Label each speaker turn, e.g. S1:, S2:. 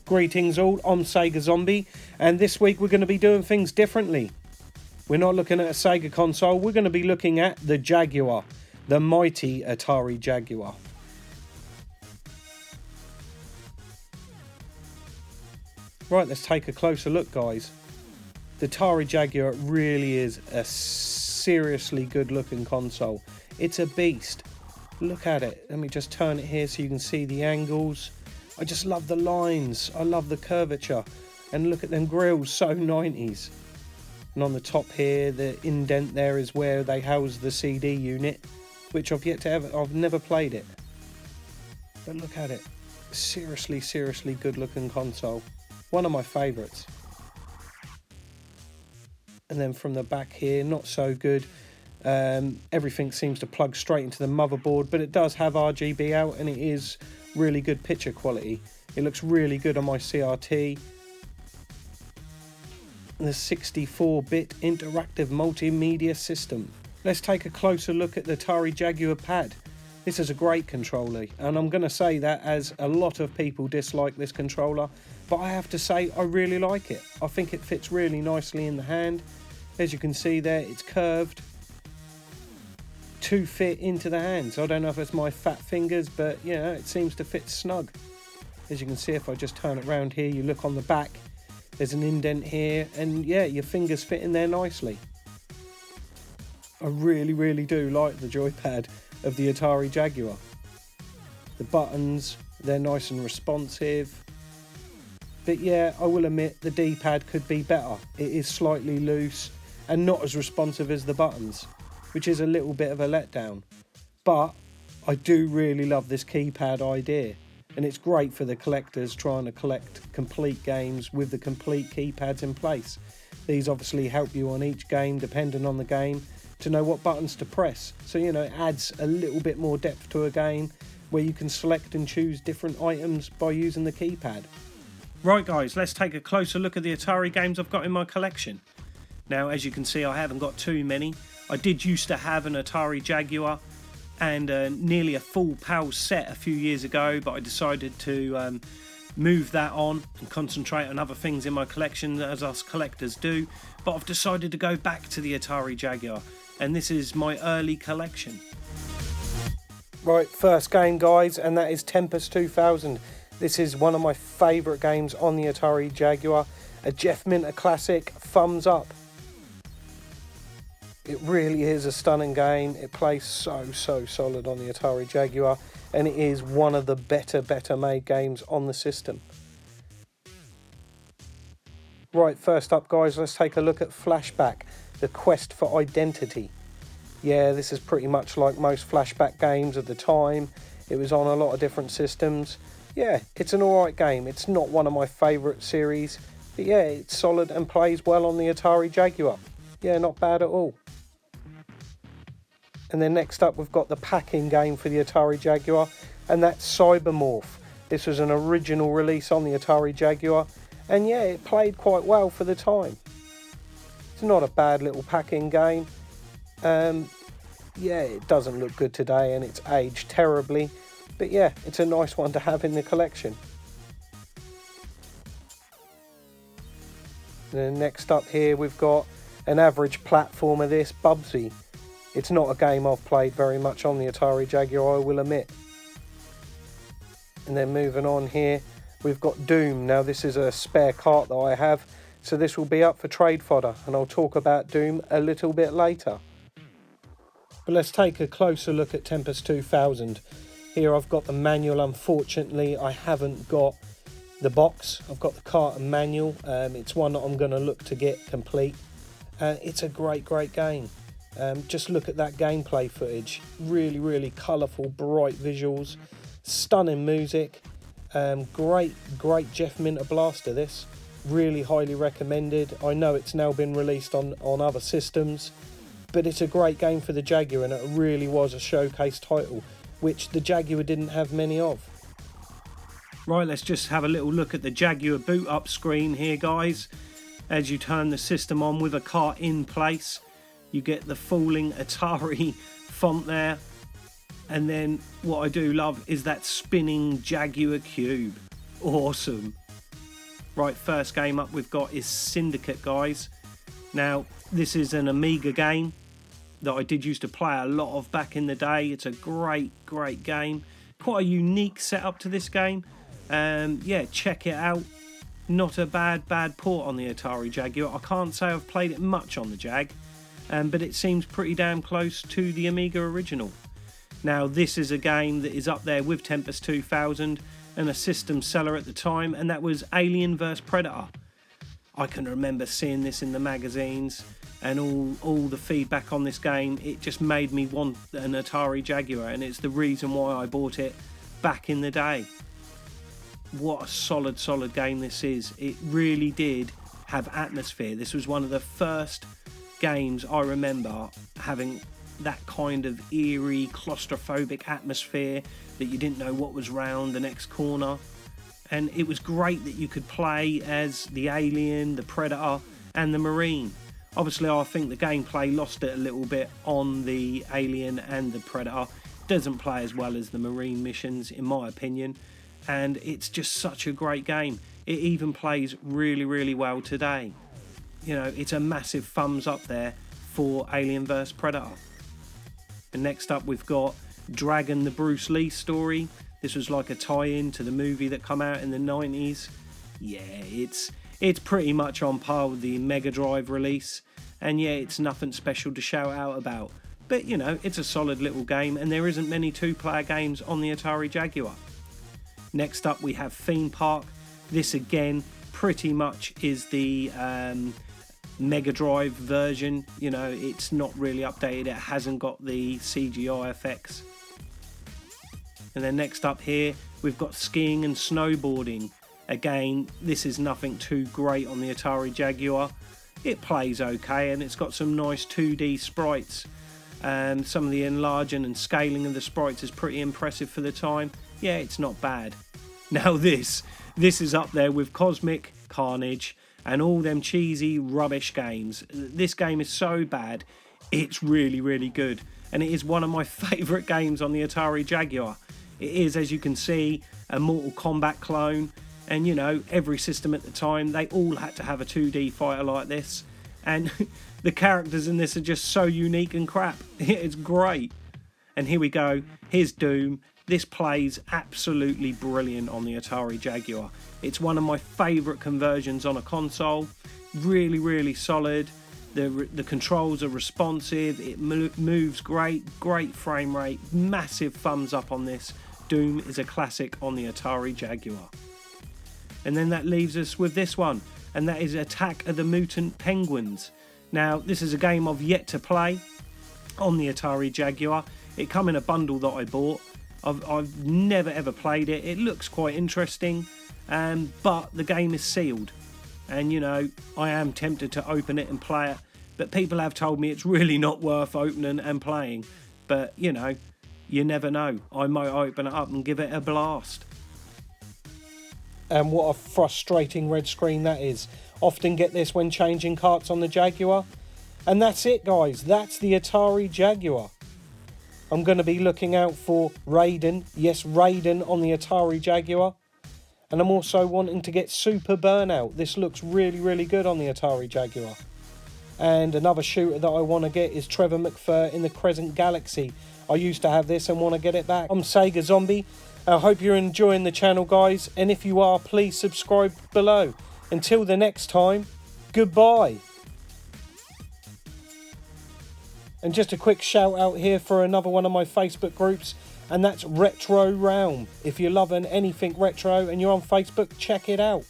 S1: Greetings all, I'm Sega Zombie, and this week we're going to be doing things differently. We're not looking at a Sega console, we're going to be looking at the Jaguar, the mighty Atari Jaguar. Right, let's take a closer look, guys. The Atari Jaguar really is a seriously good looking console. It's a beast. Look at it. Let me just turn it here so you can see the angles. I just love the lines. I love the curvature. And look at them grills, so 90s. And on the top here, the indent there is where they house the CD unit, which I've yet to ever, I've never played it. But look at it. Seriously good looking console. One of my favourites. And then from the back here, not so good. Everything seems to plug straight into the motherboard, but it does have RGB out and it is really good picture quality. It looks really good on my CRT. The 64-bit interactive multimedia system. Let's take a closer look at the Atari Jaguar pad. This is a great controller, and I'm going to say that as a lot of people dislike this controller, but I have to say I really like it. I think it fits really nicely in the hand. As you can see there, it's curved to fit into the hands. I don't know if it's my fat fingers, but yeah, it seems to fit snug. As you can see, if I just turn it around here, you look on the back, there's an indent here, and yeah, your fingers fit in there nicely. I really do like the joypad of the Atari Jaguar. The buttons, they're nice and responsive. But yeah, I will admit the D-pad could be better. It is slightly loose and not as responsive as the buttons, which is a little bit of a letdown. But I do really love this keypad idea, and it's great for the collectors trying to collect complete games with the complete keypads in place. These obviously help you on each game, depending on the game, to know what buttons to press. So, you know, it adds a little bit more depth to a game where you can select and choose different items by using the keypad. Right guys, let's take a closer look at the Atari games I've got in my collection. Now, as you can see, I haven't got too many. I did used to have an Atari Jaguar and nearly a full PAL set a few years ago, but I decided to move that on and concentrate on other things in my collection, as us collectors do. But I've decided to go back to the Atari Jaguar, and this is my early collection. Right, first game guys, and that is Tempest 2000. This is one of my favourite games on the Atari Jaguar. A Jeff Minter classic, thumbs up. It really is a stunning game. It plays so solid on the Atari Jaguar, and it is one of the better made games on the system. Right, first up guys, let's take a look at Flashback, the quest for identity. Yeah, this is pretty much like most Flashback games of the time. It was on a lot of different systems. Yeah, it's an alright game. It's not one of my favourite series, but yeah, it's solid and plays well on the Atari Jaguar. Yeah, not bad at all. And then next up we've got the packing game for the Atari Jaguar, and that's Cybermorph. This was an original release on the Atari Jaguar, and yeah, it played quite well for the time. It's not a bad little packing game. Yeah, it doesn't look good today and it's aged terribly, but yeah, it's a nice one to have in the collection. And then next up here we've got an average platformer, this Bubsy. It's not a game I've played very much on the Atari Jaguar, I will admit. And then moving on here, we've got Doom. Now this is a spare cart that I have, so this will be up for trade fodder, and I'll talk about Doom a little bit later. But let's take a closer look at Tempest 2000. Here I've got the manual. Unfortunately, I haven't got the box. I've got the cart and manual. It's one that I'm going to look to get complete. It's a great game. Just look at that gameplay footage. Really colourful, bright visuals, stunning music. Great Jeff Minter blaster. This really highly recommended. I know it's now been released on other systems, but it's a great game for the Jaguar, and it really was a showcase title, which the Jaguar didn't have many of. Right, let's just have a little look at the Jaguar boot up screen here, guys. As you turn the system on with a cart in place, you get the falling Atari font there. And then what I do love is that spinning Jaguar cube. Awesome. Right, first game up we've got is Syndicate, guys. Now, this is an Amiga game that I did used to play a lot of back in the day. It's a great game. Quite a unique setup to this game. Yeah, check it out. Not a bad port on the Atari Jaguar. I can't say I've played it much on the Jag, but it seems pretty damn close to the Amiga original. Now, this is a game that is up there with Tempest 2000 and a system seller at the time, and that was Alien vs Predator. I can remember seeing this in the magazines and all the feedback on this game. It just made me want an Atari Jaguar, and it's the reason why I bought it back in the day. What a solid game this is. It really did have atmosphere. This was one of the first games I remember having that kind of eerie, claustrophobic atmosphere that you didn't know what was round the next corner. And it was great that you could play as the alien, the predator and the marine. Obviously, I think the gameplay lost it a little bit on the alien and the predator. It doesn't play as well as the marine missions, in my opinion. And it's just such a great game. It even plays really well today. You know, it's a massive thumbs up there for Alien vs Predator. And next up we've got Dragon, the Bruce Lee story. This was like a tie-in to the movie that come out in the 90s. Yeah, it's pretty much on par with the Mega Drive release. And yeah, it's nothing special to shout out about. But you know, it's a solid little game, and there isn't many two-player games on the Atari Jaguar. Next up we have Theme Park. This again pretty much is the Mega Drive version. You know, it's not really updated. It hasn't got the CGI effects. And then next up here we've got Skiing and Snowboarding. Again, this is nothing too great on the Atari Jaguar. It plays okay, and it's got some nice 2D sprites. Some of the enlarging and scaling of the sprites is pretty impressive for the time. Yeah, it's not bad. Now this is up there with Cosmic Carnage and all them cheesy rubbish games. This game is so bad, it's really good. And it is one of my favourite games on the Atari Jaguar. It is, as you can see, a Mortal Kombat clone. And you know, every system at the time, they all had to have a 2D fighter like this. And the characters in this are just so unique and crap. It's great. And here we go. Here's Doom. This plays absolutely brilliant on the Atari Jaguar. It's one of my favourite conversions on a console. Really solid. The controls are responsive. It moves great frame rate. Massive thumbs up on this. Doom is a classic on the Atari Jaguar. And then that leaves us with this one, and that is Attack of the Mutant Penguins. Now, this is a game I've yet to play on the Atari Jaguar. It come in a bundle that I bought. I've never ever played it. It looks quite interesting, but the game is sealed. And you know, I am tempted to open it and play it, but people have told me it's really not worth opening and playing. But you know, you never know. I might open it up and give it a blast. And what a frustrating red screen that is. Often get this when changing carts on the Jaguar. And that's it, guys. That's the Atari Jaguar. I'm going to be looking out for Raiden. Yes, Raiden on the Atari Jaguar. And I'm also wanting to get Super Burnout. This looks really good on the Atari Jaguar. And another shooter that I want to get is Trevor McFur in the Crescent Galaxy. I used to have this and want to get it back. I'm Sega Zombie. I hope you're enjoying the channel, guys, and if you are, please subscribe below. Until the next time, goodbye. And just a quick shout out here for another one of my Facebook groups, and that's Retro Realm. If you're loving anything retro and you're on Facebook, check it out.